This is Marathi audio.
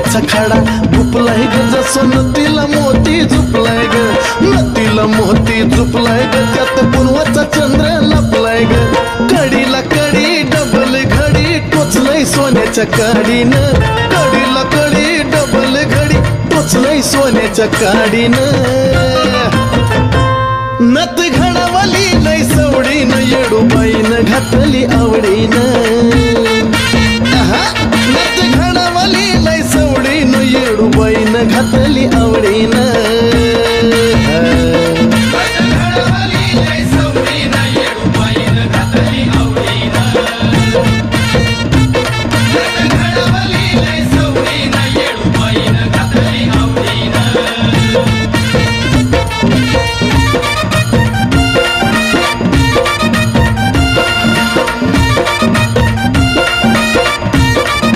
सोन्याचा खडा झुपलाय ग जसं नदीला मोती झुपलाय ग, नदीला मोती झुपलाय ग, त्यात पूर्वाचा चंद्र लपलाय ग. कडीला कडी डबल घडी टोचलंय सोन्याच्या काडीनं, कडीला कडी डबल घडी टोचलंय सोन्याच्या काडीनं. नथ घडवली लय सवडीनं येडूबाईनं घातली आवडीनं.